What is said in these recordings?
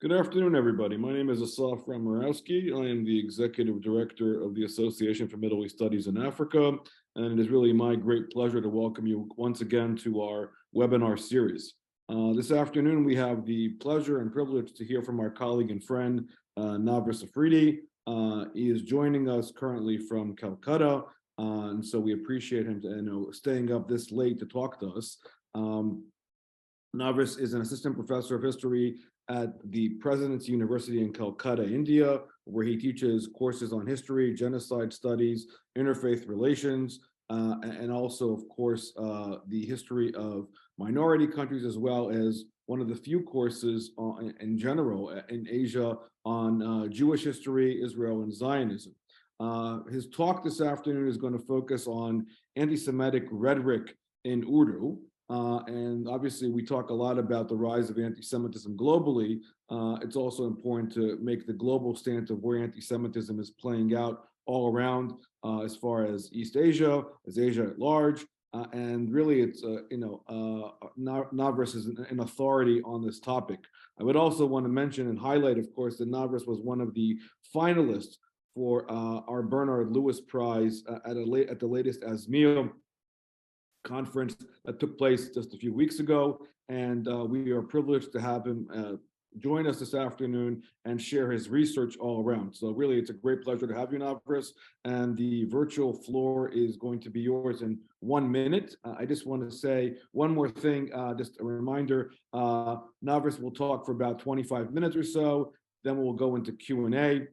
Good afternoon, everybody. My name is Asaf Ramorowski. I am the Executive Director of the Association for Middle East Studies in Africa, and it is really my great pleasure to welcome you once again to our webinar series. This afternoon, we have the pleasure and privilege to hear from our colleague and friend, Navris Afridi. He is joining us currently from Calcutta, and so we appreciate him staying up this late to talk to us. Navris is an assistant professor of history at the President's University in Calcutta, India, where he teaches courses on history, genocide studies, interfaith relations, and also, of course, the history of minority countries, as well as one of the few courses in general in Asia on Jewish history, Israel, and Zionism. His talk this afternoon is going to focus on anti-Semitic rhetoric in Urdu. And obviously, we talk a lot about the rise of anti-Semitism globally. It's also important to make the global stance of where anti-Semitism is playing out all around, as far as East Asia, as Asia at large. And really, it's, Navris is an authority on this topic. I would also want to mention and highlight, of course, that Navris was one of the finalists for our Bernard Lewis Prize at the latest ASMEA conference that took place just a few weeks ago, and we are privileged to have him join us this afternoon and share his research all around. So really, it's a great pleasure to have you, Navris, and the virtual floor is going to be yours in 1 minute. I just want to say one more thing, just a reminder, Navris will talk for about 25 minutes or so, then we'll go into Q&A.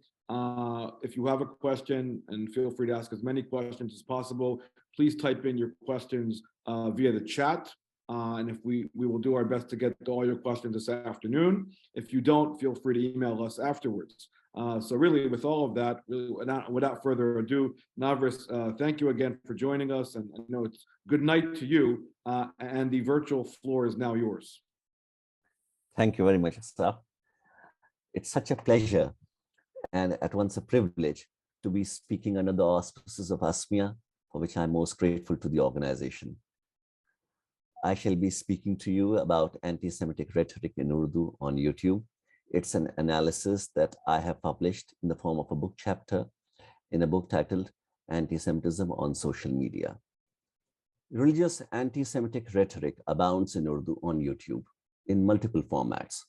If you have a question, and feel free to ask as many questions as possible, please type in your questions via the chat. And if we will do our best to get to all your questions this afternoon. If you don't, feel free to email us afterwards. So really, with all of that, really, without further ado, Navris, thank you again for joining us. And I know it's good night to you, and the virtual floor is now yours. Thank you very much, Asaf. It's such a pleasure and at once a privilege to be speaking under the auspices of ASMEA, for which I'm most grateful to the organization. I shall be speaking to you about anti-Semitic rhetoric in Urdu on YouTube. It's an analysis that I have published in the form of a book chapter in a book titled Anti-Semitism on Social Media. Religious anti-Semitic rhetoric abounds in Urdu on YouTube in multiple formats,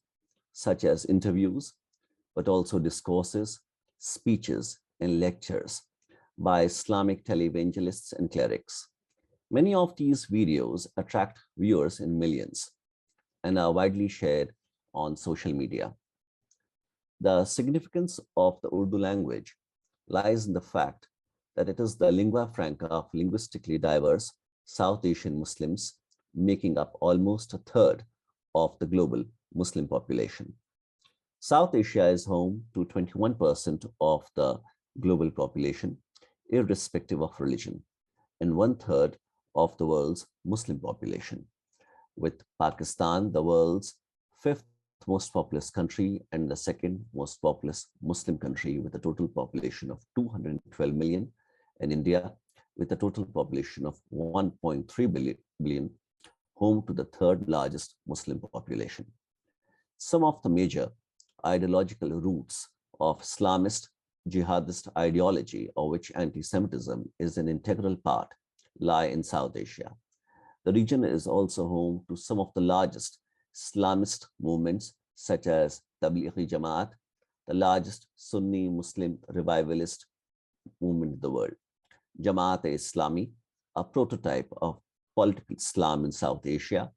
such as interviews, but also discourses, speeches, and lectures by Islamic televangelists and clerics. Many of these videos attract viewers in millions and are widely shared on social media. The significance of the Urdu language lies in the fact that it is the lingua franca of linguistically diverse South Asian Muslims, making up almost a third of the global Muslim population. South Asia is home to 21% of the global population, irrespective of religion, and 1/3 of the world's Muslim population, with Pakistan the world's 5th most populous country and the 2nd most populous Muslim country, with a total population of 212 million, and India with a total population of 1.3 billion, home to the 3rd largest Muslim population. Some of the major ideological roots of Islamist jihadist ideology, of which anti-Semitism is an integral part, lie in South Asia. The region is also home to some of the largest Islamist movements, such as Tablighi Jamaat, the largest Sunni Muslim revivalist movement in the world, Jamaat-e-Islami, a prototype of political Islam in South Asia,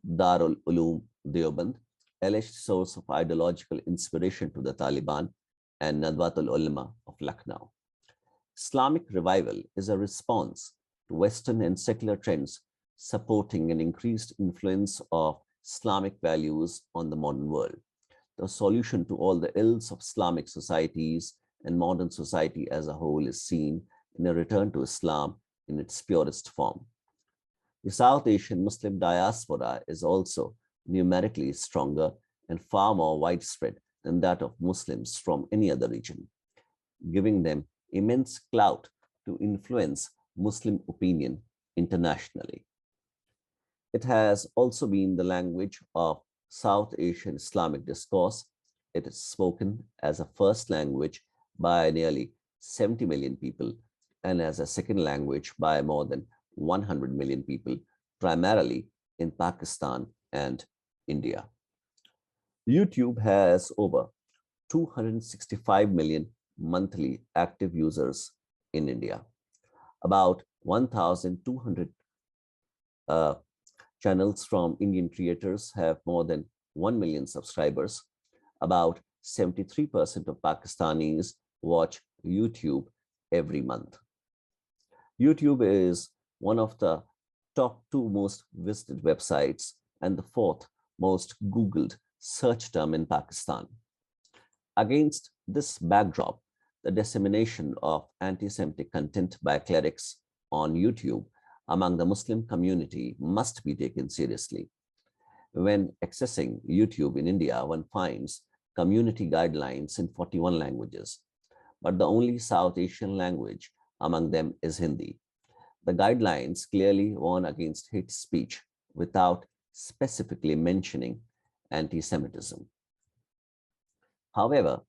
Darul Uloom Deoband, alleged source of ideological inspiration to the Taliban, and Nadwatul Ulama of Lucknow. Islamic revival is a response to Western and secular trends supporting an increased influence of Islamic values on the modern world. The solution to all the ills of Islamic societies and modern society as a whole is seen in a return to Islam in its purest form. The South Asian Muslim diaspora is also numerically stronger and far more widespread than that of Muslims from any other region, giving them immense clout to influence Muslim opinion internationally. It has also been the language of South Asian Islamic discourse it is spoken as a first language by nearly 70 million people and as a second language by more than 100 million people, primarily in Pakistan and India. YouTube has over 265 million monthly active users in India. About 1,200 uh, channels from Indian creators have more than 1 million subscribers. About 73% of Pakistanis watch YouTube every month. YouTube is one of the top 2 most visited websites and the 4th most Googled search term in Pakistan. Against this backdrop, the dissemination of anti-Semitic content by clerics on YouTube among the Muslim community must be taken seriously. When accessing YouTube in India, one finds community guidelines in 41 languages, but the only South Asian language among them is Hindi. The guidelines clearly warn against hate speech without specifically mentioning anti-Semitism. However,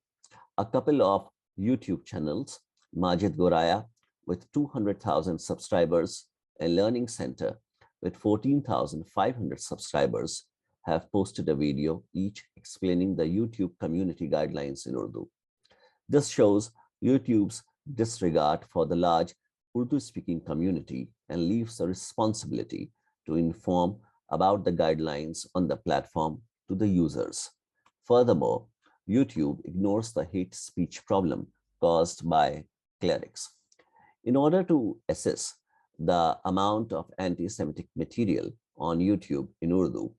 a couple of YouTube channels, Majid Goraya with 200,000 subscribers and Learning Center with 14,500 subscribers, have posted a video each explaining the YouTube community guidelines in Urdu. This shows YouTube's disregard for the large Urdu-speaking community and leaves the responsibility to inform about the guidelines on the platform to the users. Furthermore, YouTube ignores the hate speech problem caused by clerics. In order to assess the amount of anti-Semitic material on YouTube in Urdu,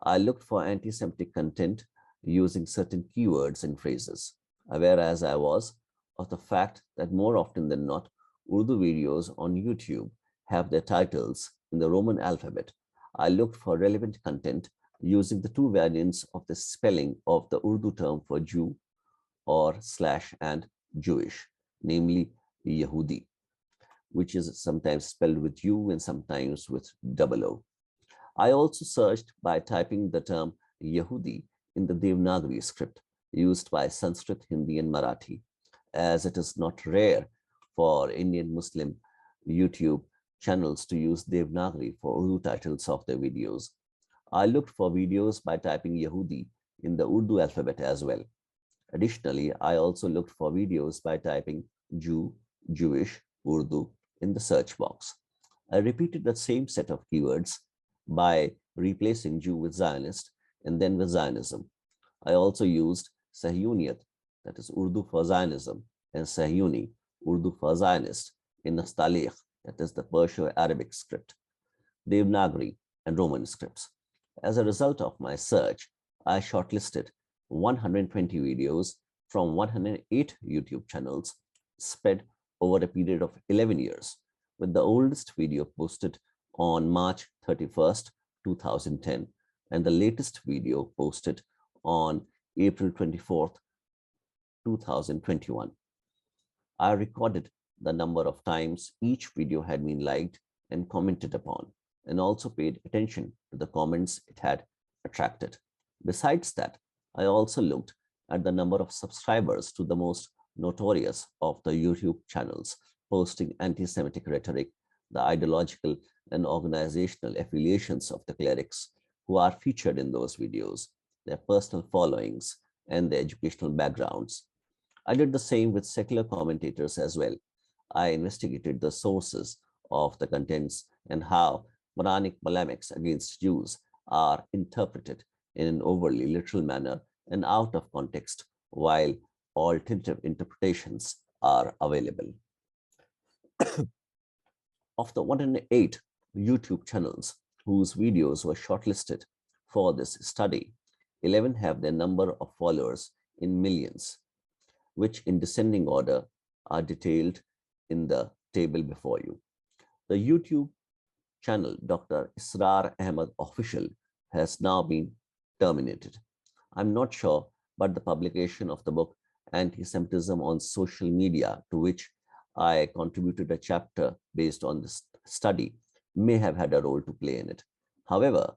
I looked for anti-Semitic content using certain keywords and phrases, aware as I was of the fact that more often than not, Urdu videos on YouTube have their titles in the Roman alphabet. I looked for relevant content using the 2 variants of the spelling of the Urdu term for Jew or / and Jewish, namely Yehudi, which is sometimes spelled with U and sometimes with double O. I also searched by typing the term Yehudi in the Devanagari script used by Sanskrit, Hindi, and Marathi, as it is not rare for Indian Muslim YouTube channels to use Devanagari for Urdu titles of their videos. I looked for videos by typing Yehudi in the Urdu alphabet as well. Additionally, I also looked for videos by typing Jew, Jewish, Urdu in the search box. I repeated the same set of keywords by replacing Jew with Zionist and then with Zionism. I also used Sahyuniyat, that is Urdu for Zionism, and Sahyuni, Urdu for Zionist, in Nastalikh, that is the Perso-Arabic script, Devanagari, and Roman scripts. As a result of my search, I shortlisted 120 videos from 108 YouTube channels spread over a period of 11 years, with the oldest video posted on March 31st, 2010, and the latest video posted on April 24th, 2021. I recorded the number of times each video had been liked and commented upon, and also paid attention to the comments it had attracted. Besides that, I also looked at the number of subscribers to the most notorious of the YouTube channels posting anti-Semitic rhetoric, the ideological and organizational affiliations of the clerics who are featured in those videos, their personal followings, and their educational backgrounds. I did the same with secular commentators as well. I investigated the sources of the contents and how Quranic polemics against Jews are interpreted in an overly literal manner and out of context, while alternative interpretations are available. Of the 108 YouTube channels whose videos were shortlisted for this study, 11 have their number of followers in millions, which in descending order are detailed in the table before you. The YouTube channel Dr. Israr Ahmad Official has now been terminated. I'm not sure, but the publication of the book Anti-Semitism on Social Media, to which I contributed a chapter based on this study, may have had a role to play in it. However,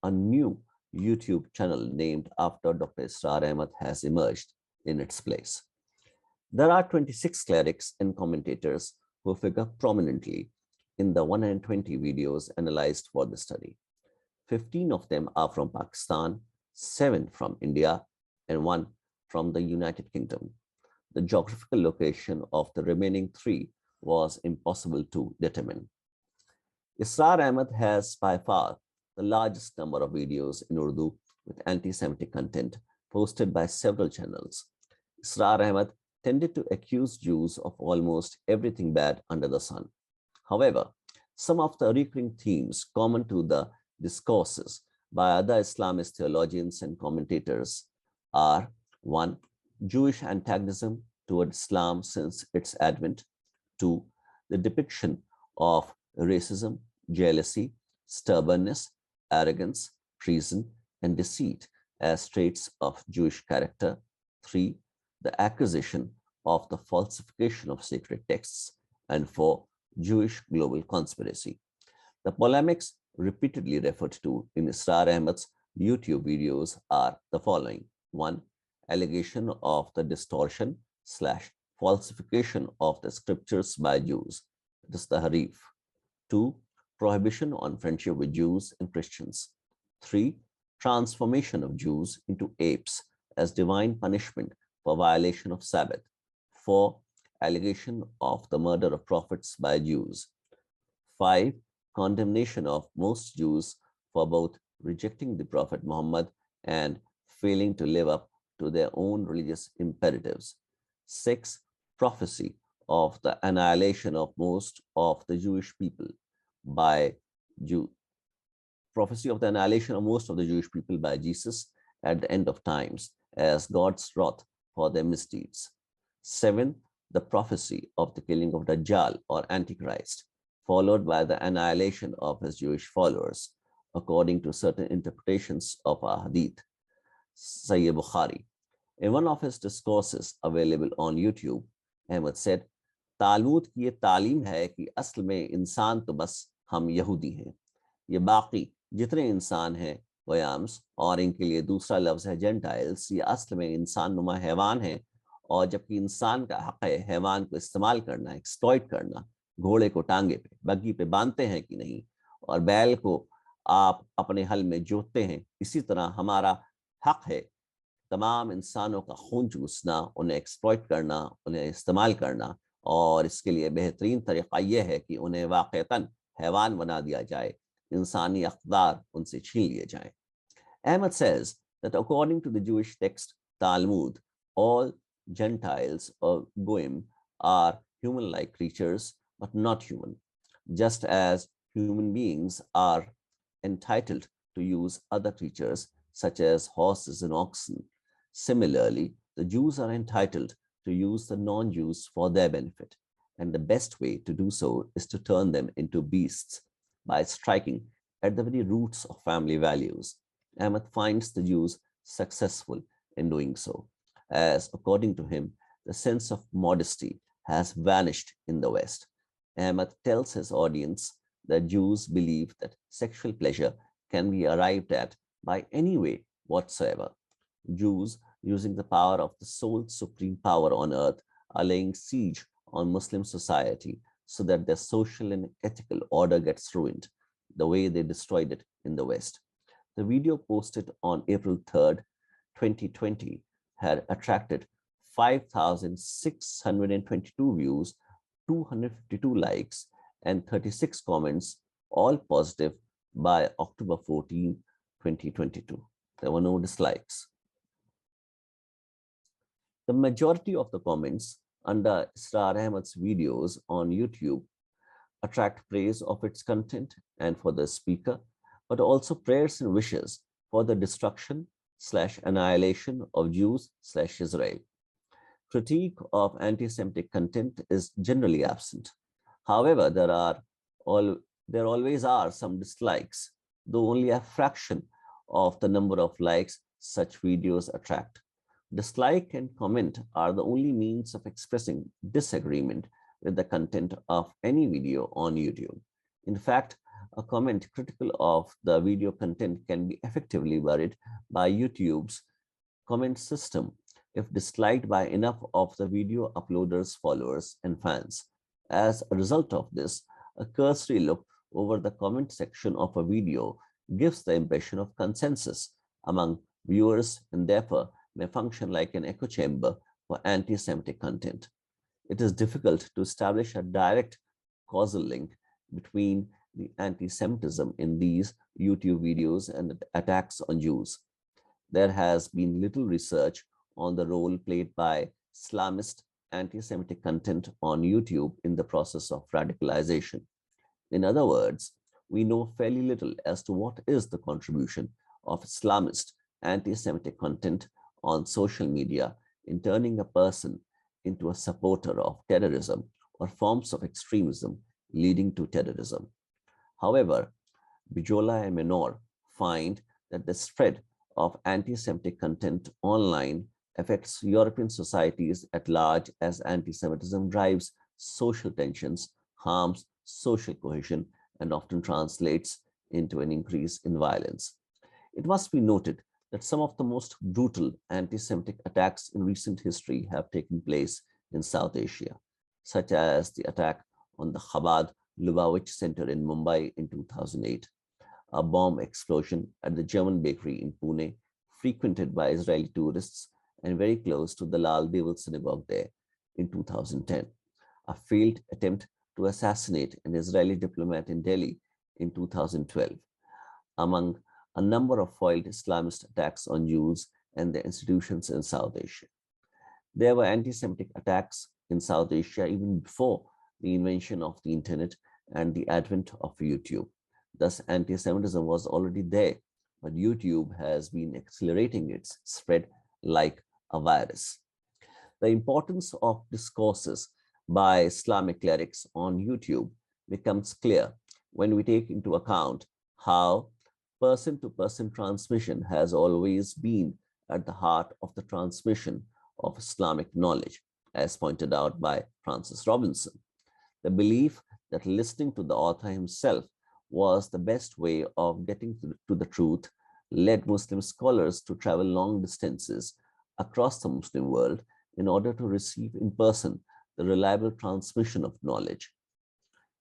a new YouTube channel named after Dr. Israr Ahmad has emerged in its place. There are 26 clerics and commentators who figure prominently in the 120 videos analyzed for the study. 15 of them are from Pakistan, 7 from India, and 1 from the United Kingdom. The geographical location of the remaining 3 was impossible to determine. Israr Ahmad has by far the largest number of videos in Urdu with anti-Semitic content posted by several channels. Israr Ahmad tended to accuse Jews of almost everything bad under the sun. However, some of the recurring themes common to the discourses by other Islamist theologians and commentators are: 1. Jewish antagonism toward Islam since its advent; 2. The depiction of racism, jealousy, stubbornness, arrogance, treason, and deceit as traits of Jewish character; 3. The accusation of the falsification of sacred texts; and 4. Jewish global conspiracy. The polemics repeatedly referred to in Israr Ahmad's YouTube videos are the following: 1. Allegation of the distortion / falsification of the scriptures by Jews, that is the Harif; 2. Prohibition on friendship with Jews and Christians; 3. Transformation of Jews into apes as divine punishment for violation of Sabbath; 4. Allegation of the murder of prophets by Jews; 5. Condemnation of most Jews for both rejecting the Prophet Muhammad and failing to live up to their own religious imperatives; 6. Prophecy of the annihilation of most of the Jewish people by Jesus at the end of times as God's wrath for their misdeeds; 7. The prophecy of the killing of Dajjal or Antichrist, followed by the annihilation of his Jewish followers, according to certain interpretations of a hadith. Sayyid Bukhari. In one of his discourses available on YouTube, Ahmad said, तालमूद की ये तालीम है कि असल में इंसान तो बस हम यहूदी हैं, ये बाकी जितने इंसान हैं वयाम्स और इनके लिए दूसरा लफ्ज़ है जेंटाइल्स, ये असल में इंसान नुमा हैवान हैं, और जबकि इंसान का हक है हैवान को इस्तेमाल करना, एक्सप्लॉइट करना। घोड़े को टांगे पे बग्गी पे बांधते हैं कि नहीं, और बैल को आप अपने हल में जोतते हैं, इसी तरह हमारा हक है तमाम इंसानों का खून चूसना, उन्हें एक्सप्लॉइट करना, उन्हें इस्तेमाल करना, और इसके लिए बेहतरीन तरीक़ा यह है कि उन्हें वाक़तन हैवान बना दिया जाए, इंसानी अक़दार उनसे छीन लिए जाएं। Ahmad says that according to the Jewish text Talmud, all Gentiles or Goyim are human-like creatures, but not human, just as human beings are entitled to use other creatures such as horses and oxen. Similarly, the Jews are entitled to use the non-Jews for their benefit, and the best way to do so is to turn them into beasts by striking at the very roots of family values. Ahmad finds the Jews successful in doing so, as according to him, the sense of modesty has vanished in the West. Ahmad tells his audience that Jews believe that sexual pleasure can be arrived at by any way whatsoever. Jews, using the power of the sole supreme power on earth, are laying siege on Muslim society so that their social and ethical order gets ruined, the way they destroyed it in the West. The video posted on April 3rd, 2020 had attracted 5,622 views, 252 likes, and 36 comments, all positive by October 14, 2022. There were no dislikes. The majority of the comments under Israr Ahmad's videos on YouTube attract praise of its content and for the speaker, but also prayers and wishes for the destruction / annihilation of Jews / Israel. Critique of anti-Semitic content is generally absent. However, there always are some dislikes, though only a fraction of the number of likes such videos attract. Dislike and comment are the only means of expressing disagreement with the content of any video on YouTube. In fact, A comment critical of the video content can be effectively buried by YouTube's comment system if disliked by enough of the video uploader's followers and fans. As a result of this, a cursory look over the comment section of a video gives the impression of consensus among viewers and therefore may function like an echo chamber for anti-Semitic content. It is difficult to establish a direct causal link between the anti-Semitism in these YouTube videos and the attacks on Jews. There has been little research on the role played by Islamist anti-Semitic content on YouTube in the process of radicalization. In other words, we know fairly little as to what is the contribution of Islamist anti-Semitic content on social media in turning a person into a supporter of terrorism or forms of extremism leading to terrorism. However, Bijola and Menor find that the spread of anti-Semitic content online affects European societies at large as anti-Semitism drives social tensions, harms social cohesion, and often translates into an increase in violence. It must be noted that some of the most brutal anti-Semitic attacks in recent history have taken place in South Asia, such as the attack on the Chabad Lubavitch Center in Mumbai in 2008, a bomb explosion at the German bakery in Pune, frequented by Israeli tourists and very close to the Lal Devil synagogue there in 2010, a failed attempt to assassinate an Israeli diplomat in Delhi in 2012, among a number of foiled Islamist attacks on Jews and their institutions in South Asia. There were anti-Semitic attacks in South Asia even before the invention of the internet and the advent of YouTube. Thus, anti-Semitism was already there, but YouTube has been accelerating its spread like a virus. The importance of discourses by Islamic clerics on YouTube becomes clear when we take into account how person-to-person transmission has always been at the heart of the transmission of Islamic knowledge, as pointed out by Francis Robinson. The belief that listening to the author himself was the best way of getting to the truth led Muslim scholars to travel long distances across the Muslim world in order to receive in person the reliable transmission of knowledge.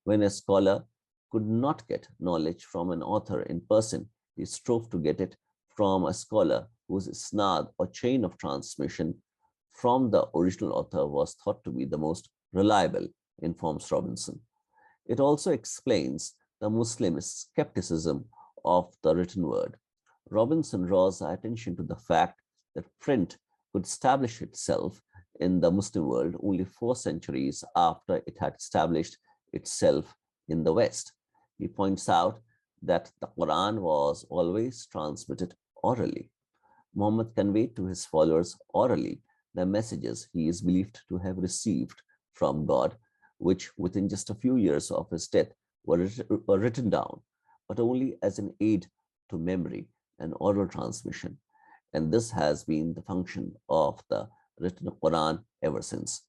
When a scholar could not get knowledge from an author in person, he strove to get it from a scholar whose isnad or chain of transmission from the original author was thought to be the most reliable, informs Robinson. It also explains the Muslim skepticism of the written word. Robinson draws our attention to the fact that print could establish itself in the Muslim world only 4 centuries after it had established itself in the West. He points out that the Quran was always transmitted orally. Muhammad conveyed to his followers orally the messages he is believed to have received from God, which within just a few years of his death were written down, but only as an aid to memory and oral transmission. And this has been the function of the written Quran ever since.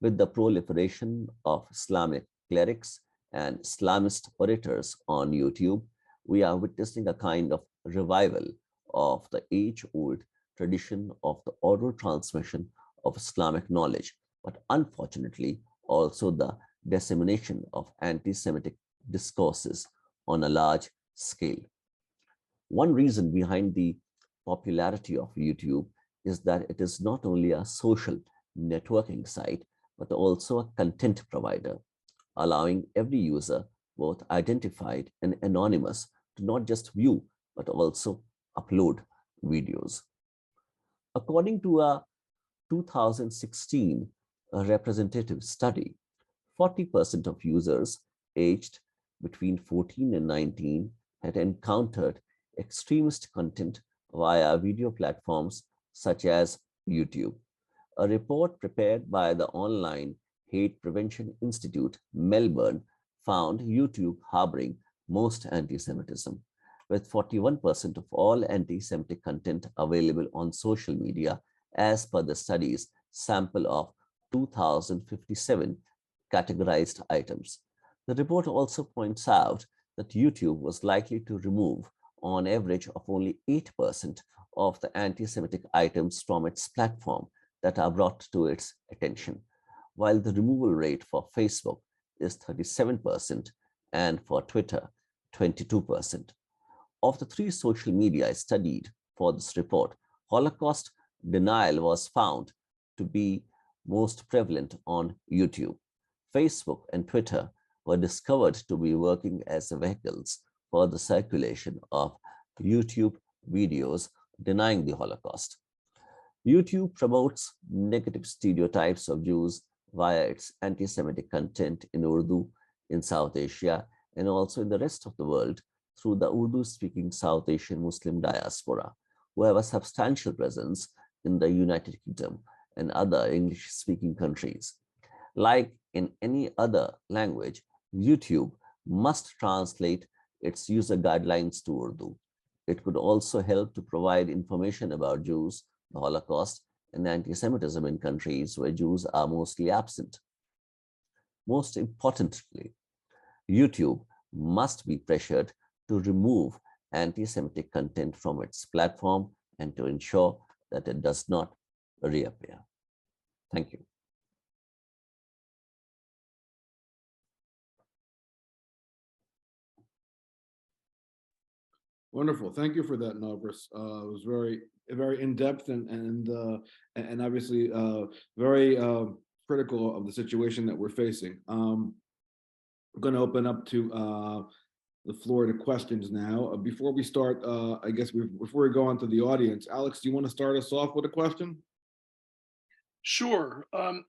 With the proliferation of Islamic clerics and Islamist orators on YouTube, we are witnessing a kind of revival of the age-old tradition of the oral transmission of Islamic knowledge, but unfortunately also the dissemination of anti-Semitic discourses on a large scale. One reason behind the popularity of YouTube is that it is not only a social networking site, but also a content provider, allowing every user, both identified and anonymous, to not just view, but also upload videos. According to a 2016 representative study, 40% of users aged between 14 and 19 had encountered extremist content via video platforms such as YouTube. A report prepared by the Online Hate Prevention Institute, Melbourne, found YouTube harboring most anti-Semitism, with 41% of all anti-Semitic content available on social media, as per the study's sample of 2,057 categorized items. The report also points out that YouTube was likely to remove on average of only 8% of the anti-Semitic items from its platform that are brought to its attention, while the removal rate for Facebook is 37% and for Twitter, 22%. Of the three social media studied for this report, Holocaust denial was found to be most prevalent on YouTube. Facebook and Twitter were discovered to be working as vehicles for the circulation of YouTube videos denying the Holocaust. YouTube promotes negative stereotypes of Jews via its anti-Semitic content in Urdu in South Asia and also in the rest of the world through the Urdu-speaking South Asian Muslim diaspora, who have a substantial presence in the United Kingdom and other English-speaking countries. Like in any other language, YouTube must translate its user guidelines to Urdu. It could also help to provide information about Jews, the Holocaust, and anti-Semitism in countries where Jews are mostly absent. Most importantly, YouTube must be pressured to remove anti-Semitic content from its platform and to ensure that it does not reappear. Thank you. Wonderful. Thank you for that, Navras. It was very in depth and obviously very critical of the situation that we're facing. I'm going to open up to the floor to questions now. Before we start, I guess before we go on to the audience, Alex, do you want to start us off with a question? Sure.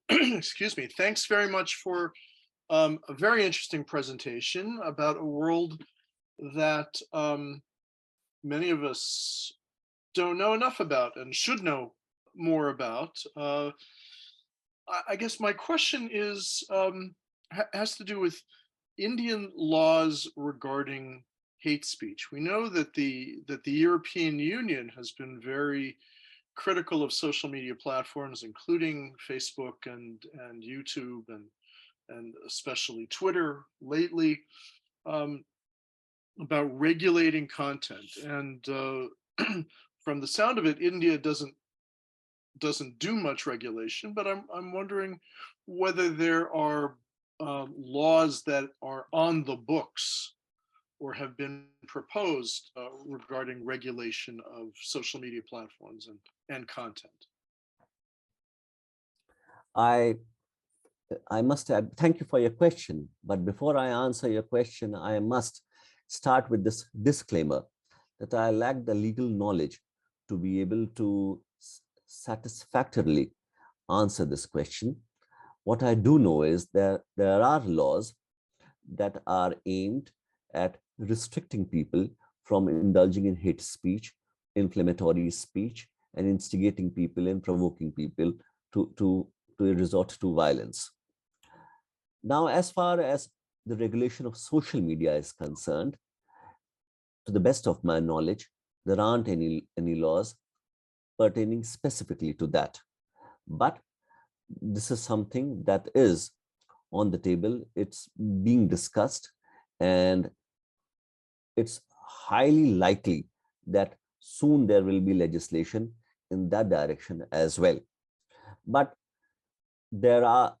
Excuse me. Thanks very much for a very interesting presentation about a world that many of us don't know enough about and should know more about. I guess my question is has to do with Indian laws regarding hate speech. We know that the European Union has been very critical of social media platforms, including Facebook and YouTube and especially Twitter lately, about regulating content. And from the sound of it, India doesn't do much regulation, but I'm wondering whether there are laws that are on the books or have been proposed regarding regulation of social media platforms and content. I must add, thank you for your question. But before I answer your question, I must start with this disclaimer that I lack the legal knowledge to be able to satisfactorily answer this question. What I do know is that there are laws that are aimed at restricting people from indulging in hate speech, inflammatory speech, and instigating people and provoking people to resort to violence. Now, as far as the regulation of social media is concerned, to the best of my knowledge, there aren't any laws pertaining specifically to that. But this is something that is on the table. It's being discussed, and it's highly likely that soon there will be legislation in that direction as well. But there are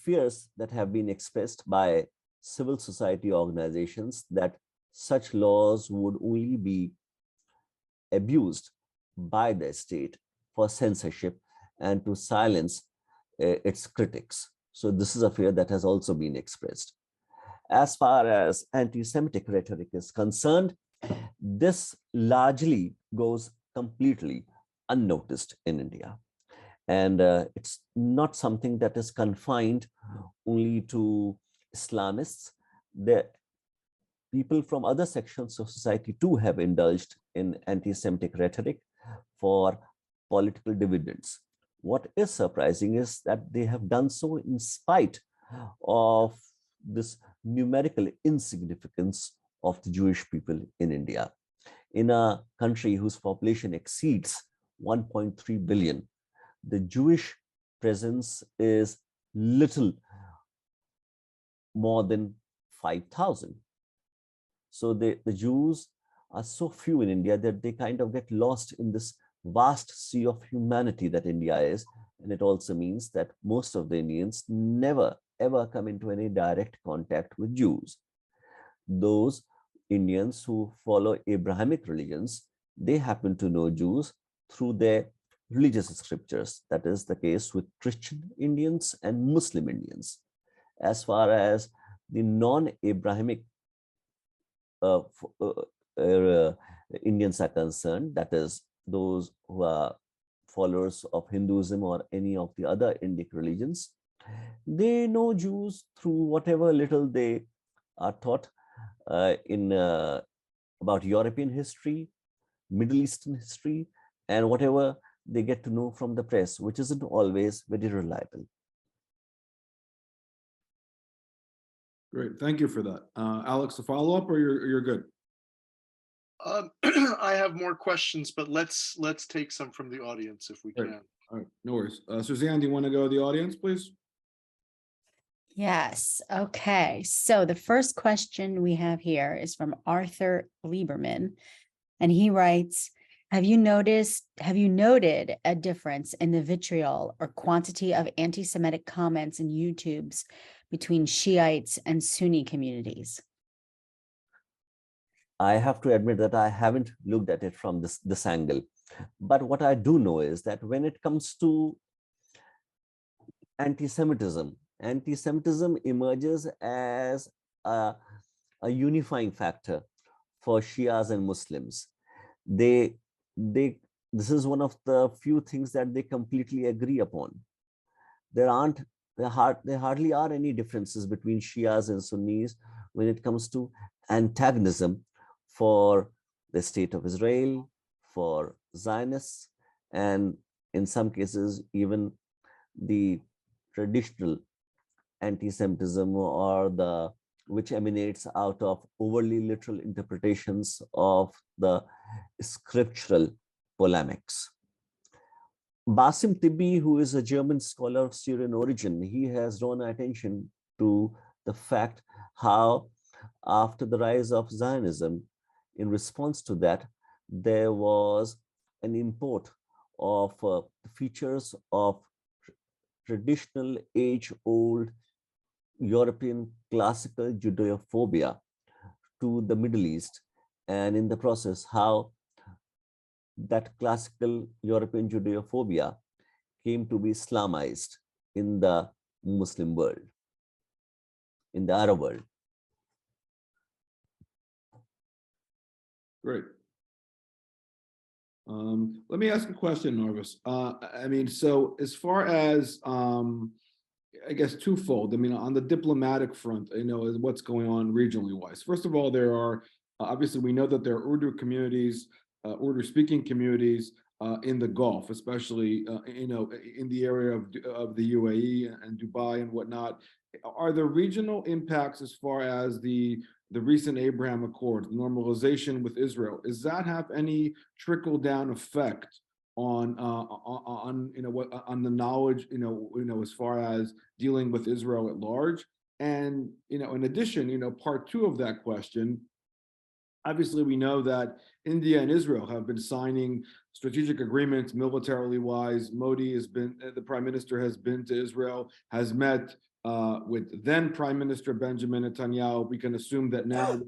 fears that have been expressed by civil society organizations that such laws would only be abused by the state for censorship and to silence its critics. So this is a fear that has also been expressed. As far as anti-Semitic rhetoric is concerned, this largely goes completely unnoticed in India. And it's not something that is confined only to Islamists. People from other sections of society too have indulged in anti-Semitic rhetoric for political dividends. What is surprising is that they have done so in spite of this numerical insignificance of the Jewish people in India. In a country whose population exceeds 1.3 billion, the Jewish presence is little more than 5,000. So the Jews are so few in India that they kind of get lost in this vast sea of humanity that India is. And it also means that most of the Indians never ever come into any direct contact with Jews. Those Indians who follow Abrahamic religions, they happen to know Jews through their religious scriptures. That is the case with Christian Indians and Muslim Indians. As far as the non-Abrahamic uh, uh, Indians are concerned, that is, those who are followers of Hinduism or any of the other Indic religions, they know Jews through whatever little they are taught in about European history, Middle Eastern history, and whatever they get to know from the press, which isn't always very reliable. Great, thank you for that. Alex, a follow-up, or you're good? I have more questions, but let's take some from the audience if we Great. can. All right, no worries. Suzanne, do you want to go to the audience, please? Yes. Okay. So the first question we have here is from Arthur Lieberman, and he writes, have you noted a difference in the vitriol or quantity of anti-Semitic comments in YouTubes between Shiites and Sunni communities? I have to admit that I haven't looked at it from this angle. But what I do know is that when it comes to anti-Semitism emerges as a unifying factor for Shias and Muslims. This is one of the few things that they completely agree upon. There hardly are any differences between Shias and Sunnis when it comes to antagonism for the state of Israel, for Zionists, and in some cases, even the traditional anti-Semitism or which emanates out of overly literal interpretations of the scriptural polemics. Basim Tibbi, who is a German scholar of Syrian origin, he has drawn attention to the fact how after the rise of Zionism, in response to that, there was an import of features of traditional age-old European classical Judeophobia to the Middle East, and in the process, how that classical European Judeophobia came to be Islamized in the Muslim world, in the Arab world. Great. Let me ask a question, Norvis. I mean, so as far as, I guess twofold. I mean, on the diplomatic front, what's going on regionally wise. First of all, there are, obviously we know that there are Urdu communities, Urdu speaking communities in the Gulf, especially, in the area of the UAE and Dubai and whatnot. Are there regional impacts as far as the recent Abraham Accords, normalization with Israel? Does that have any trickle down effect on the knowledge, as far as dealing with Israel at large? And in addition, part two of that question, obviously we know that India and Israel have been signing strategic agreements militarily wise. Modi has been, the prime minister has been to Israel, has met with then Prime Minister Benjamin Netanyahu. We can assume that now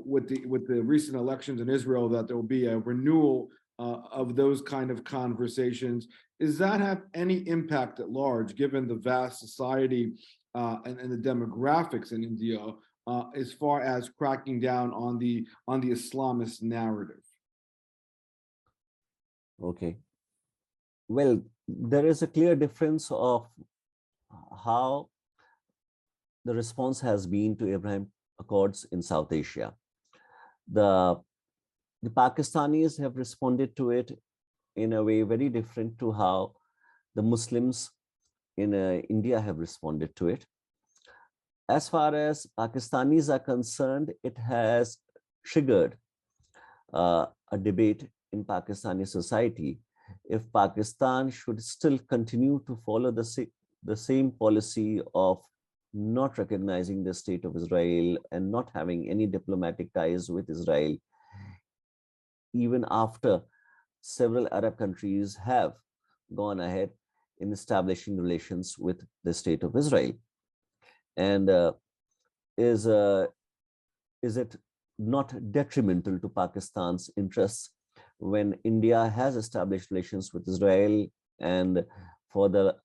with the recent elections in Israel, that there will be a renewal of those kind of conversations. Does that have any impact at large, given the vast society and the demographics in India, as far as cracking down on the Islamist narrative? Okay. Well, there is a clear difference of how the response has been to Abraham Accords in South Asia. The Pakistanis have responded to it in a way very different to how the Muslims in India have responded to it. As far as Pakistanis are concerned, it has triggered a debate in Pakistani society if Pakistan should still continue to follow the same policy of not recognizing the state of Israel and not having any diplomatic ties with Israel, even after several Arab countries have gone ahead in establishing relations with the state of Israel. And is it not detrimental to Pakistan's interests when India has established relations with Israel, and for the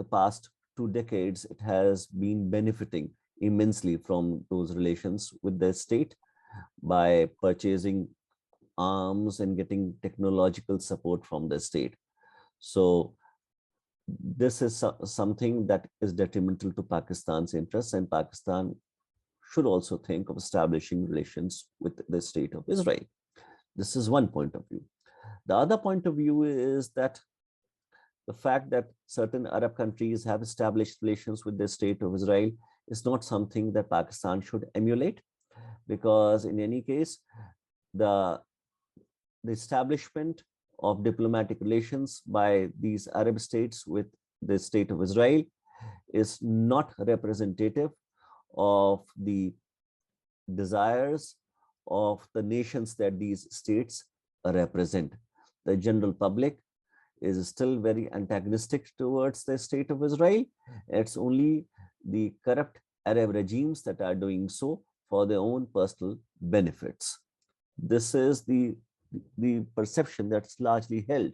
past 2 decades, it has been benefiting immensely from those relations with the state by purchasing arms and getting technological support from the state? So this is something that is detrimental to Pakistan's interests, and Pakistan should also think of establishing relations with the state of Israel. This is one point of view. The other point of view is that the fact that certain Arab countries have established relations with the state of Israel is not something that Pakistan should emulate, because in any case, the establishment of diplomatic relations by these Arab states with the state of Israel is not representative of the desires of the nations that these states represent. The general public is still very antagonistic towards the state of Israel. It's only the corrupt Arab regimes that are doing so for their own personal benefits. This is the perception that's largely held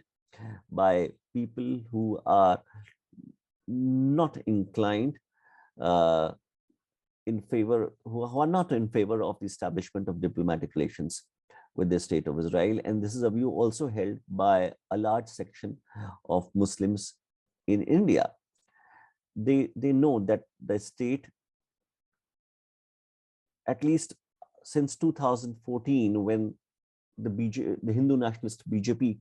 by people who are not inclined in favor, who are not in favor of the establishment of diplomatic relations with the state of Israel. And this is a view also held by a large section of Muslims in India. They know that the state, at least since 2014, when the Hindu nationalist BJP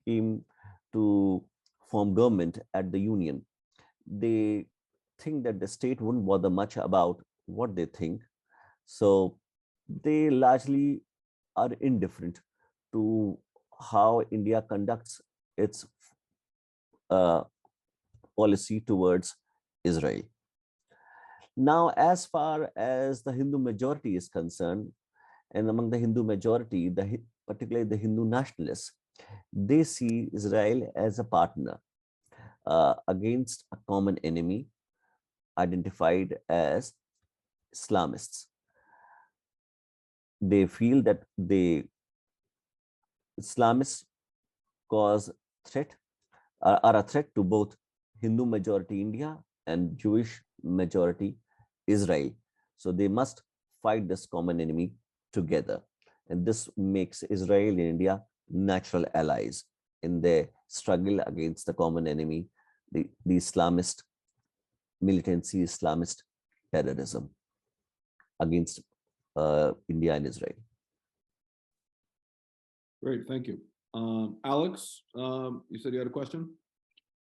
came to form government at the union, they think that the state wouldn't bother much about what they think. So they largely are indifferent to how India conducts its policy towards Israel. Now, as far as the Hindu majority is concerned, and among the Hindu majority, particularly the Hindu nationalists, they see Israel as a partner against a common enemy identified as Islamists. They feel that the Islamists are a threat to both Hindu majority India and Jewish majority Israel. So they must fight this common enemy together. And this makes Israel and India natural allies in their struggle against the common enemy, the Islamist militancy, Islamist terrorism against India and Israel. Great, thank you. Alex, you said you had a question?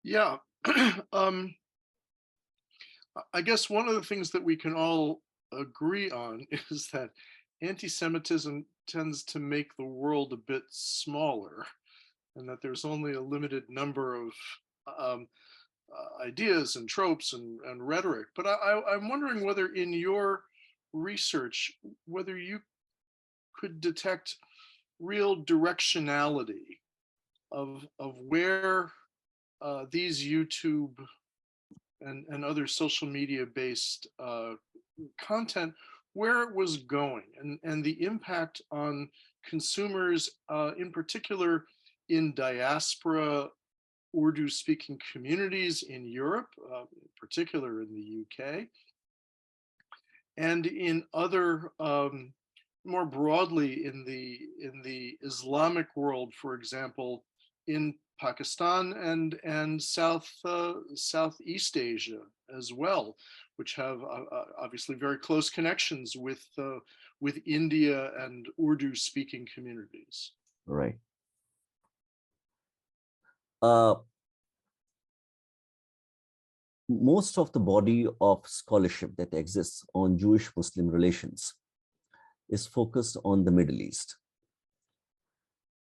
Yeah. I guess one of the things that we can all agree on is that anti-Semitism tends to make the world a bit smaller, and that there's only a limited number of ideas and tropes and rhetoric. But I'm wondering whether in your research, whether you could detect real directionality of where these YouTube and other social media based content, where it was going, and the impact on consumers, in particular in diaspora Urdu speaking communities in Europe, in particular in the UK, and in other more broadly in the Islamic world, for example, in Pakistan and Southeast Asia as well, which have obviously very close connections with India and Urdu speaking communities. Right. Most of the body of scholarship that exists on Jewish-Muslim relations is focused on the Middle East.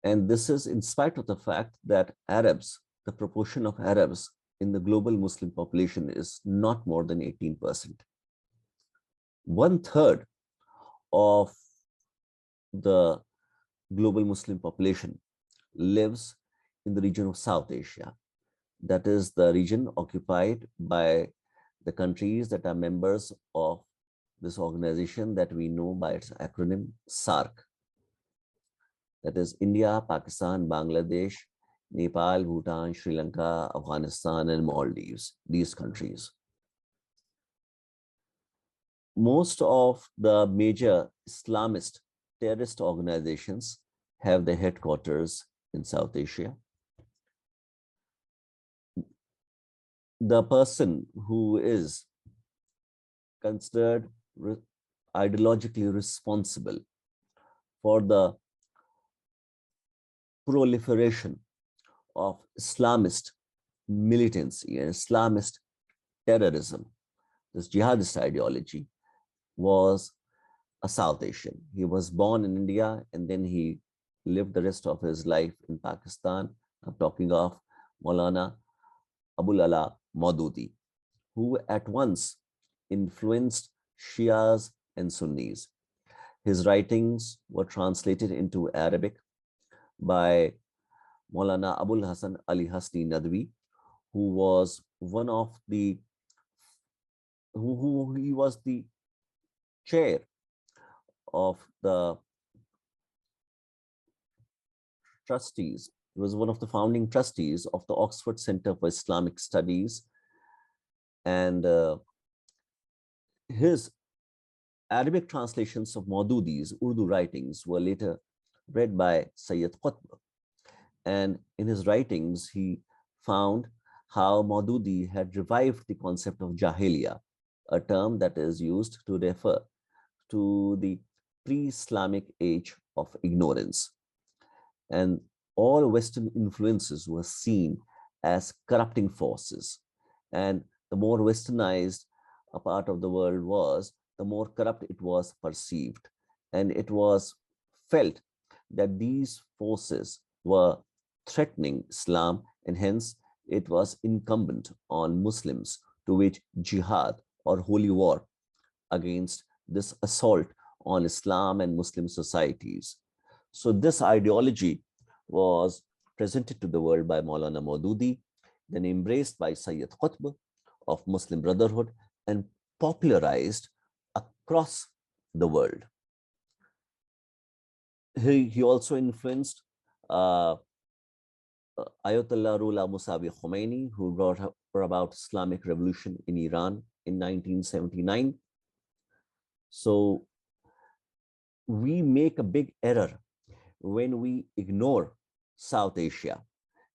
And this is in spite of the fact that Arabs, the proportion of Arabs in the global Muslim population is not more than 18%. 1/3 of the global Muslim population lives in the region of South Asia. That is the region occupied by the countries that are members of this organization that we know by its acronym SAARC. That is India, Pakistan, Bangladesh, Nepal, Bhutan, Sri Lanka, Afghanistan, and Maldives, these countries. Most of the major Islamist terrorist organizations have their headquarters in South Asia. The person who is considered ideologically responsible for the proliferation of Islamist militancy and Islamist terrorism, this jihadist ideology, was a South Asian. He was born in India and then he lived the rest of his life in Pakistan. I'm talking of Maulana Abul Ala Maududi, who at once influenced Shias and Sunnis. His writings were translated into Arabic by Maulana Abul Hasan Ali Hasni Nadwi, who was one of the, he was the chair of the trustees. He was one of the founding trustees of the Oxford Center for Islamic Studies. And his Arabic translations of Maududi's Urdu writings were later read by Sayyid Qutb. And in his writings, he found how Maududi had revived the concept of Jahiliyyah, a term that is used to refer to the pre-Islamic age of ignorance. And all Western influences were seen as corrupting forces. And the more westernized a part of the world was, the more corrupt it was perceived. And it was felt that these forces were threatening Islam, and hence it was incumbent on Muslims to wage jihad or holy war against this assault on Islam and Muslim societies. So this ideology was presented to the world by Maulana Maududi, then embraced by Sayyid Qutb of Muslim Brotherhood and popularized across the world. He also influenced Ayatollah Ruhollah Musawi Khomeini, who brought about Islamic revolution in Iran in 1979. So we make a big error when we ignore South Asia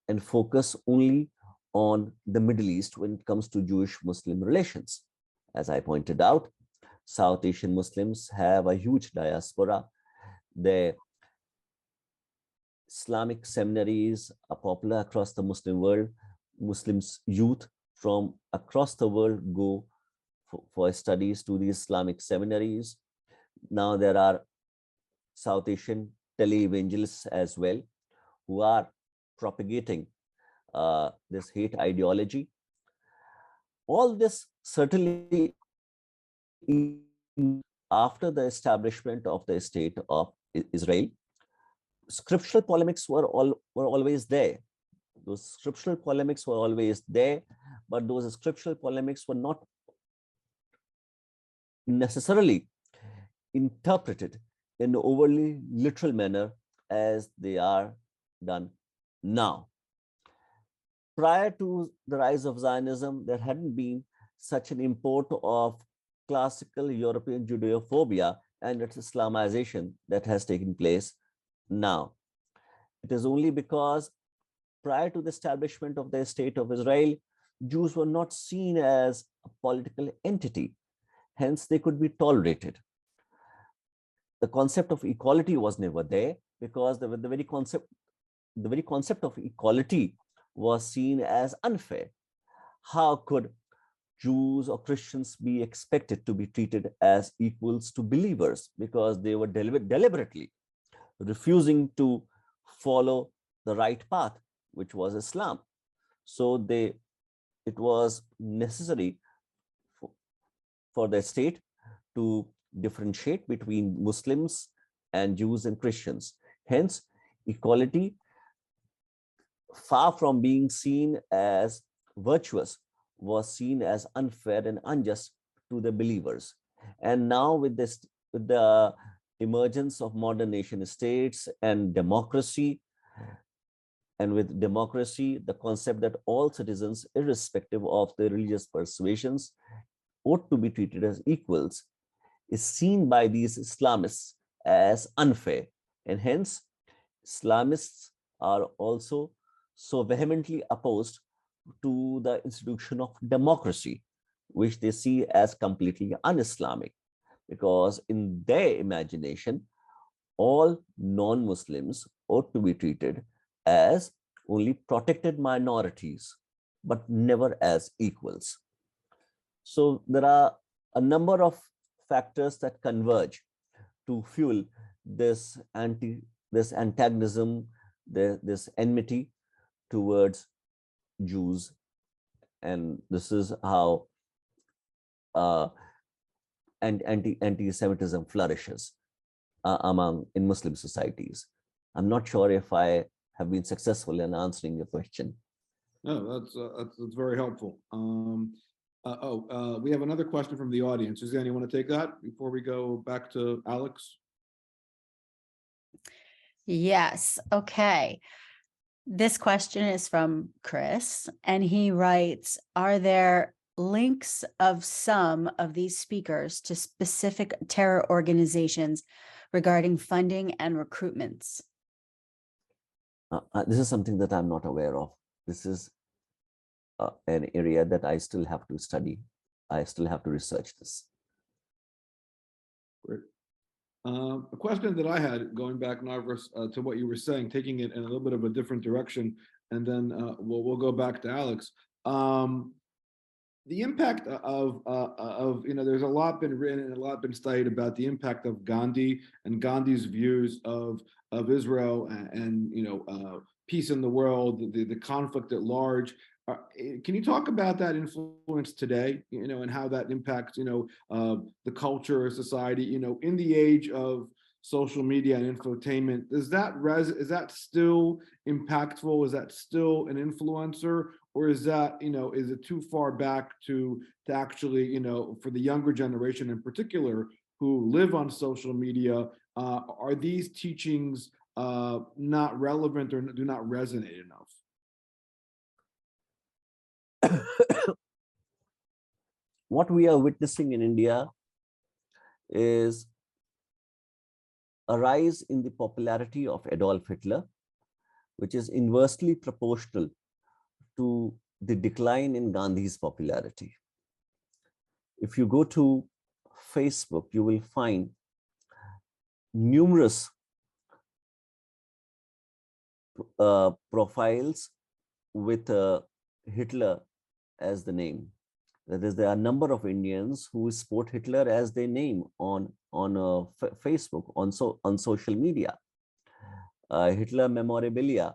and focus only on the Middle East when it comes to Jewish-Muslim relations. As I pointed out, South Asian Muslims have a huge diaspora. Their Islamic seminaries are popular across the Muslim world. Muslims youth from across the world go for studies to the Islamic seminaries. Now there are South Asian televangelists as well who are propagating this hate ideology. All this certainly after the establishment of the state of Israel. Scriptural polemics were always there. Those scriptural polemics were always there, but those scriptural polemics were not necessarily interpreted in an overly literal manner as they are done now. Prior to the rise of Zionism, there hadn't been such an import of classical European Judeophobia and its Islamization that has taken place now. It is only because prior to the establishment of the state of Israel, Jews were not seen as a political entity. Hence, they could be tolerated. The concept of equality was never there because the very concept of equality was seen as unfair. How could Jews or Christians be expected to be treated as equals to believers because they were deliberately refusing to follow the right path, which was Islam? So they it was necessary for the state to differentiate between Muslims and Jews and Christians. Hence, equality, far from being seen as virtuous, was seen as unfair and unjust to the believers. And now with the emergence of modern nation states and democracy, the concept that all citizens, irrespective of their religious persuasions, ought to be treated as equals, is seen by these Islamists as unfair. And hence, Islamists are also so vehemently opposed to the institution of democracy, which they see as completely un-Islamic, because in their imagination, all non-Muslims ought to be treated as only protected minorities, but never as equals. So there are a number of factors that converge to fuel this antagonism, this enmity towards Jews, and this is how anti-Semitism flourishes in Muslim societies. I'm not sure if I have been successful in answering your question. No, that's very helpful. We have another question from the audience. Does anyone want to take that before we go back to Alex? Yes. Okay. This question is from Chris, and he writes, are there links of some of these speakers to specific terror organizations regarding funding and recruitments? This is something that I'm not aware of. This is an area that I still have to study. I still have to research this. Great. A question that I had, going back, Narvis, to what you were saying, taking it in a little bit of a different direction, and then we'll go back to Alex. The impact of there's a lot been written and a lot been studied about the impact of Gandhi and Gandhi's views of Israel and peace in the world, the conflict at large. Can you talk about that influence today, and how that impacts, the culture, society, in the age of social media and infotainment? Is that still impactful? Is that still an influencer, or is that, is it too far back to actually, for the younger generation in particular who live on social media, are these teachings not relevant or do not resonate enough? What we are witnessing in India is a rise in the popularity of Adolf Hitler, which is inversely proportional to the decline in Gandhi's popularity. If you go to Facebook, you will find numerous profiles with Hitler as the name. That is, there are a number of Indians who support Hitler as their name on Facebook, on social media. Hitler memorabilia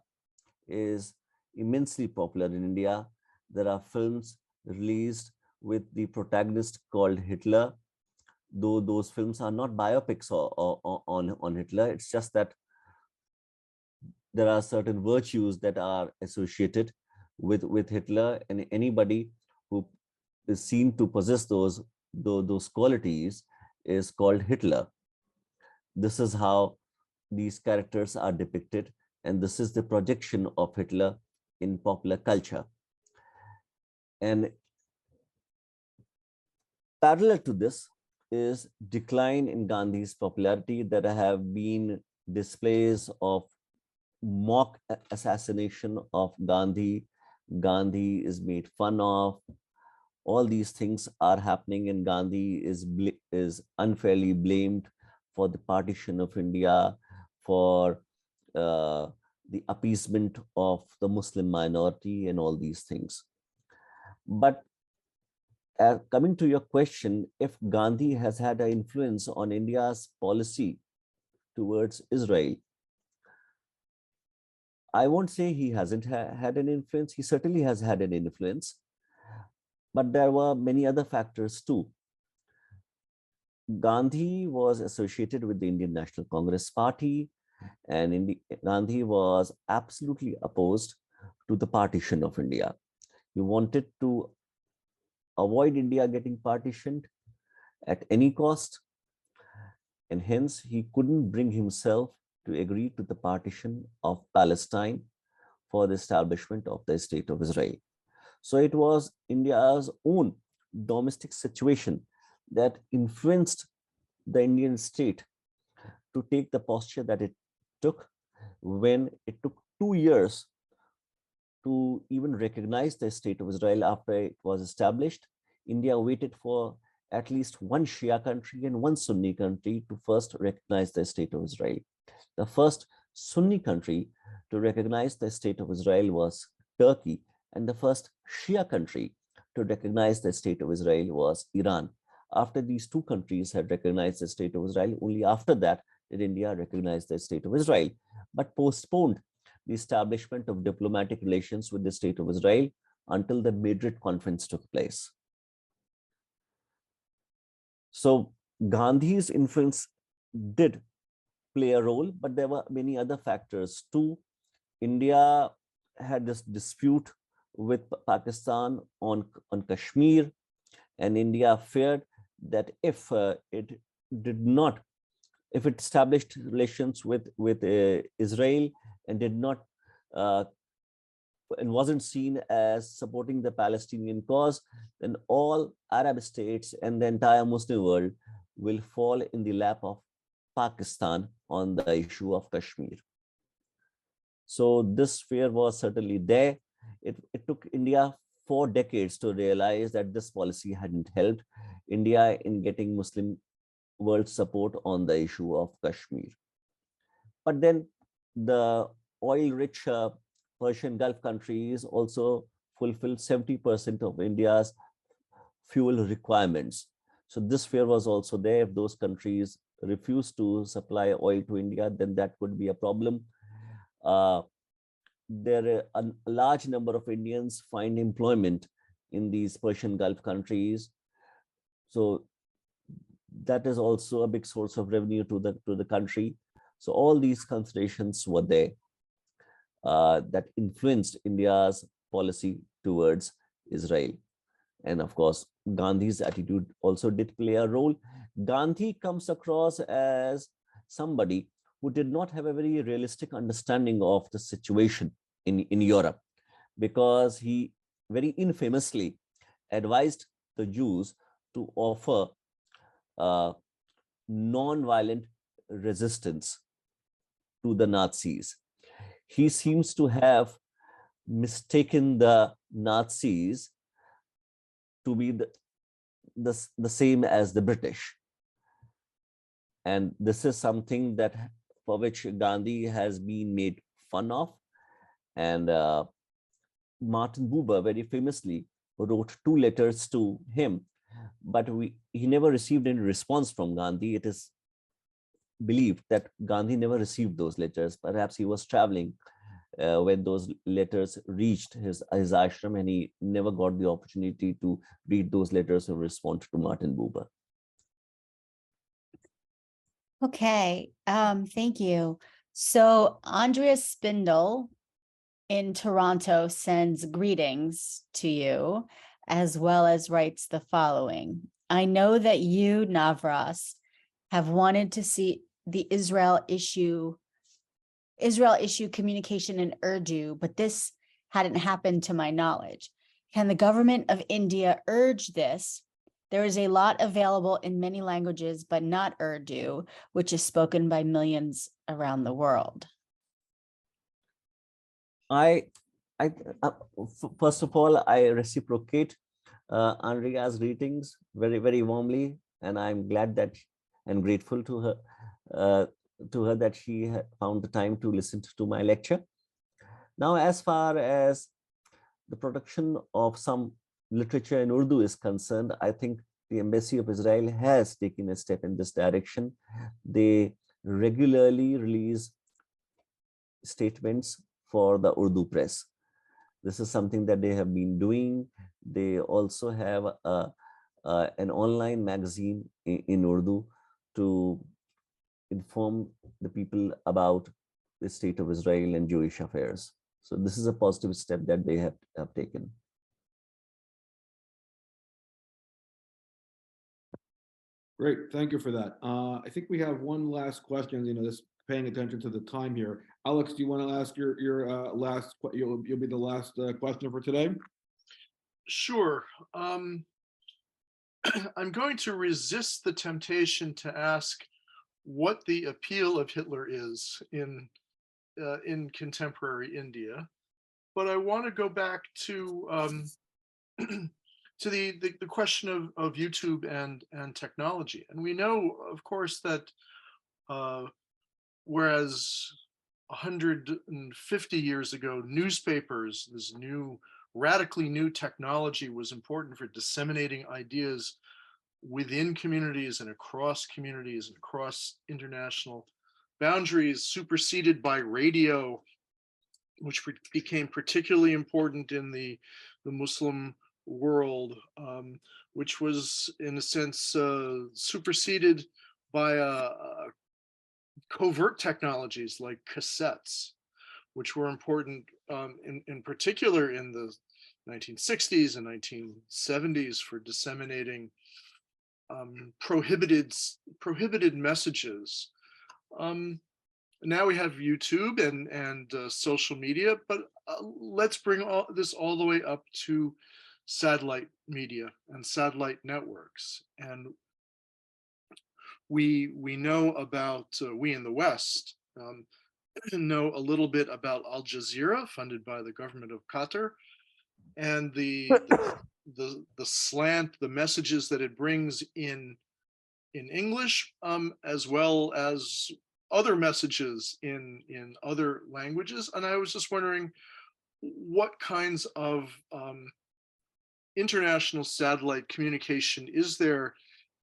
is immensely popular in India. There are films released with the protagonist called Hitler, though those films are not biopics on Hitler. It's just that there are certain virtues that are associated with Hitler, and anybody who is seen to possess those qualities is called Hitler. This is how these characters are depicted, and this is the projection of Hitler in popular culture. And parallel to this is decline in Gandhi's popularity. There have been displays of mock assassination of Gandhi. Gandhi is made fun of. All these things are happening, and Gandhi is unfairly blamed for the partition of India, for the appeasement of the Muslim minority, and all these things. But coming to your question, if Gandhi has had an influence on India's policy towards Israel, I won't say he hasn't had an influence. He certainly has had an influence. But there were many other factors too. Gandhi was associated with the Indian National Congress Party, and Gandhi was absolutely opposed to the partition of India. He wanted to avoid India getting partitioned at any cost, and hence he couldn't bring himself to agree to the partition of Palestine for the establishment of the State of Israel. So it was India's own domestic situation that influenced the Indian state to take the posture that it took when it took 2 years to even recognize the State of Israel after it was established. India waited for at least one Shia country and one Sunni country to first recognize the State of Israel. The first Sunni country to recognize the State of Israel was Turkey, and the first Shia country to recognize the State of Israel was Iran. After these two countries had recognized the State of Israel, only after that did India recognize the State of Israel, but postponed the establishment of diplomatic relations with the State of Israel until the Madrid Conference took place. So Gandhi's influence did play a role, but there were many other factors too. India had this dispute with Pakistan on Kashmir, and India feared that if it established relations with Israel and did not and wasn't seen as supporting the Palestinian cause, then all Arab states and the entire Muslim world will fall in the lap of Pakistan on the issue of Kashmir. So this fear was certainly there. It took India 4 decades to realize that this policy hadn't helped India in getting Muslim world support on the issue of Kashmir. But then the oil-rich Persian Gulf countries also fulfill 70% of India's fuel requirements. So this fear was also there. If those countries refuse to supply oil to India, then that could be a problem. There are a large number of Indians find employment in these Persian Gulf countries. So that is also a big source of revenue to the country. So all these considerations were there that influenced India's policy towards Israel. And of course, Gandhi's attitude also did play a role. Gandhi comes across as somebody who did not have a very realistic understanding of the situation in Europe, because he very infamously advised the Jews to offer non-violent resistance to the Nazis. He seems to have mistaken the Nazis to be the same as the British. And this is something that for which Gandhi has been made fun of. And Martin Buber very famously wrote 2 letters to him, but he never received any response from Gandhi. It is believed that Gandhi never received those letters. Perhaps he was traveling when those letters reached his ashram, and he never got the opportunity to read those letters and respond to Martin Buber. Okay, thank you. So Andrea Spindle in Toronto sends greetings to you, as well as writes the following. I know that you, Navras, have wanted to see the Israel issue communication in Urdu, but this hadn't happened to my knowledge. Can the government of India urge this? There is a lot available in many languages, but not Urdu, which is spoken by millions around the world. First of all, I reciprocate Andrea's greetings very, very warmly, and I'm glad that and grateful to her that she found the time to listen to my lecture. Now, as far as the production of some literature in Urdu is concerned, I think the Embassy of Israel has taken a step in this direction. They regularly release statements for the Urdu press. This is something that they have been doing. They also have an online magazine in Urdu to inform the people about the state of Israel and Jewish affairs. So this is a positive step that they have taken. Great, thank you for that. I think we have one last question, just paying attention to the time here. Alex, do you want to ask your last, you'll be the last question for today? Sure. I'm going to resist the temptation to ask what the appeal of Hitler is in contemporary India, but I want to go back to to the question of YouTube and technology. And we know, of course, that whereas 150 years ago, newspapers, this radically new technology was important for disseminating ideas within communities and across international boundaries, superseded by radio, which became particularly important in the Muslim world, which was in a sense superseded by covert technologies like cassettes, which were important in particular in the 1960s and 1970s for disseminating prohibited messages. Now we have YouTube and social media, but let's bring this all the way up to satellite media and satellite networks. And we know about, we in the West know a little bit about Al Jazeera, funded by the government of Qatar, and the slant, the messages that it brings in English, as well as other messages in other languages. And I was just wondering what kinds of international satellite communication is there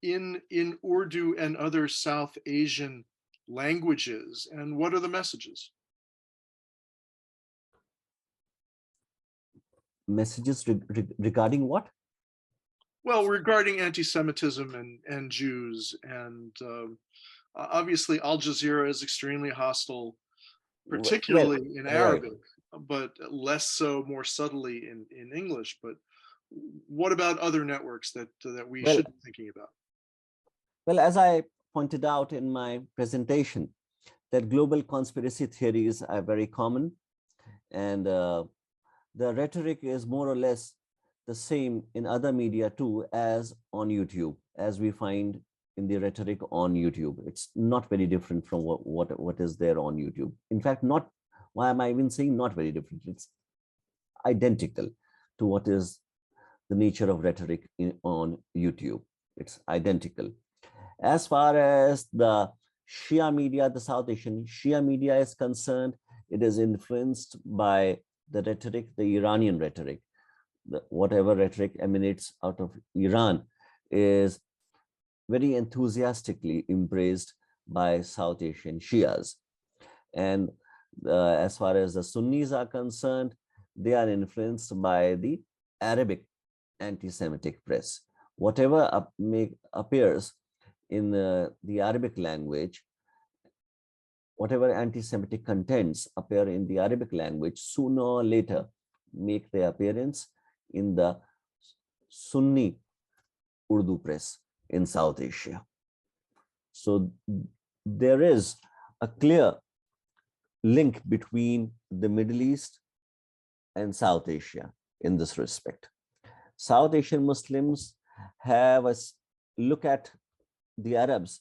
in Urdu and other South Asian languages, and what are the messages? Messages regarding what? Well, regarding anti-Semitism and Jews, and obviously Al Jazeera is extremely hostile, particularly in Arabic, but less so, more subtly in English. But what about other networks that we should be thinking about? Well, as I pointed out in my presentation, that global conspiracy theories are very common, and the rhetoric is more or less the same in other media too, as on YouTube, as we find in the rhetoric on YouTube. It's not very different from what is there on YouTube. In fact, not, why am I even saying not very different? It's identical to what is the nature of rhetoric on YouTube. It's identical. As far as the Shia media, the South Asian Shia media is concerned, it is influenced by the rhetoric, the Iranian rhetoric. Whatever rhetoric emanates out of Iran is very enthusiastically embraced by South Asian Shias. And as far as the Sunnis are concerned, they are influenced by the Arabic anti-Semitic press. Whatever appears in the Arabic language, whatever anti-Semitic contents appear in the Arabic language, sooner or later make their appearance in the Sunni Urdu press in South Asia. So there is a clear link between the Middle East and South Asia in this respect. South Asian Muslims have a look at the Arabs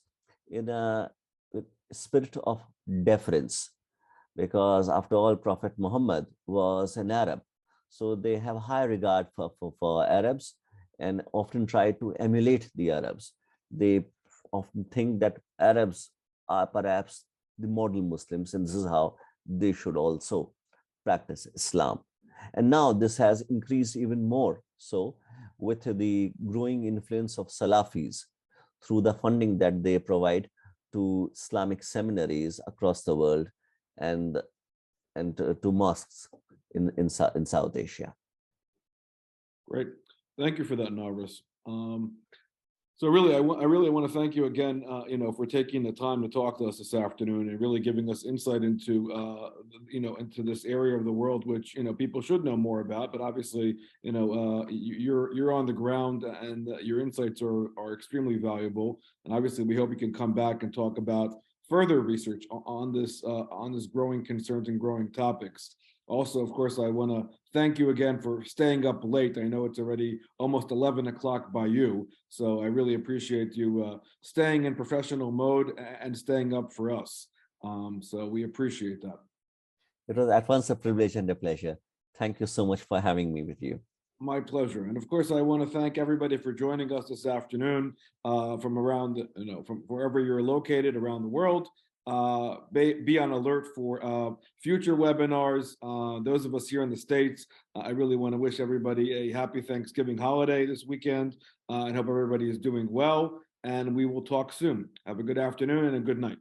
in a spirit of deference, because after all, Prophet Muhammad was an Arab. So they have high regard for Arabs and often try to emulate the Arabs. They often think that Arabs are perhaps the model Muslims, and this is how they should also practice Islam. And now this has increased even more so with the growing influence of Salafis through the funding that they provide to Islamic seminaries across the world and to mosques in South Asia. Great. Thank you for that, Narvis. So really, I really want to thank you again, for taking the time to talk to us this afternoon and really giving us insight into, into this area of the world, which, people should know more about. But obviously, you're on the ground and your insights are extremely valuable. And obviously, we hope you can come back and talk about further research on this growing concerns and growing topics. Also, of course, I want to thank you again for staying up late. I know it's already almost 11 o'clock by you, so I really appreciate you staying in professional mode and staying up for us. So we appreciate that. It was at once a privilege and a pleasure. Thank you so much for having me with you. My pleasure. And of course, I want to thank everybody for joining us this afternoon from around, from wherever you're located around the world. Be on alert for future webinars. Those of us here in the States, I really want to wish everybody a happy Thanksgiving holiday this weekend and hope everybody is doing well. And we will talk soon. Have a good afternoon and a good night.